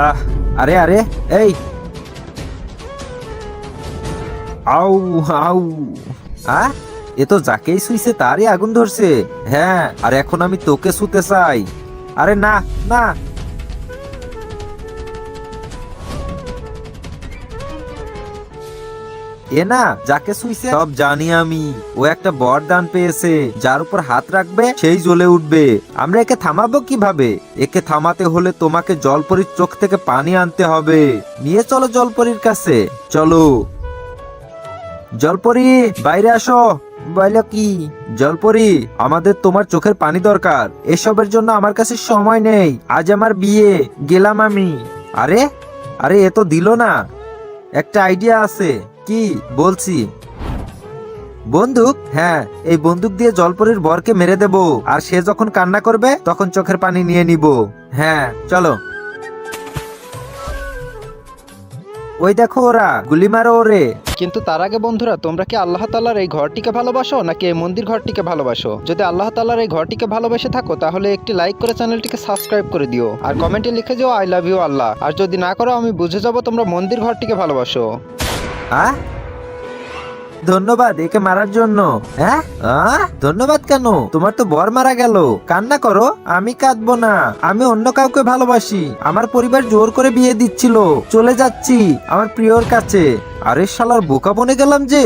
আহ আরে আরে এই আউ আউ আহ এ তো যাকেই শুইছে তারই আগুন ধরছে। হ্যাঁ, আর এখন আমি তোকে শুতে চাই। আরে না, না। এ না, যাকে শুইছে সব জানি আমি। ও একটা বরদান পেয়েছে, যার উপর হাত রাখবে সেই জ্বলে উঠবে। আমরা একে থামাবো কিভাবে? একে থামাতে হলে তোমাকে জলপরীর চোখ থেকে পানি আনতে হবে। নিয়ে চলো জলপরীর কাছে, চলো। জলপরি, বাইরে আসো। বলো কি? জলপরি, আমাদের তোমার চোখের পানি দরকার। এসবের জন্য আমার কাছে সময় নেই। আজ আমার বিয়ে, গেলাম আমি। আরে আরে, এ তো দিল না। একটা আইডিয়া আছে। কি বলছি? বন্দুক? হ্যাঁ, এই বন্দুক দিয়ে জলপরীর বরকে মেরে দেব, আর সে যখন কান্না করবে তখন চোখের পানি নিয়ে নিব। হ্যাঁ, চলো। ওই দেখো, ওরা গুলি মারো ওরে। কিন্তু তার আগে বন্ধুরা, তোমরা কি আল্লাহ তাআলার এই ঘরটিকে ভালোবাসো নাকি এই মন্দির ঘরটিকে ভালোবাসো? যদি আল্লাহ তাআলার এই ঘরটিকে ভালোবেসে থাকো তাহলে একটি লাইক করে চ্যানেলটিকে সাবস্ক্রাইব করে দিও, আর কমেন্টে লিখে যাও আই লাভ ইউ আল্লাহ। আর যদি না করো, আমি বুঝে যাব তোমরা মন্দির ঘরটিকে ভালোবাসো। আহ ধন্যবাদ একে মারার জন্য। হ্যাঁ, ধন্যবাদ কেন? তোমার তো বর মারা গেল, কান্না করো। আমি কাঁদবো না, আমি অন্য কাউকে ভালোবাসি। আমার পরিবার জোর করে বিয়ে দিচ্ছিল, চলে যাচ্ছি আমার প্রিয়র কাছে। আরে শালার বোকা বনে গেলাম যে।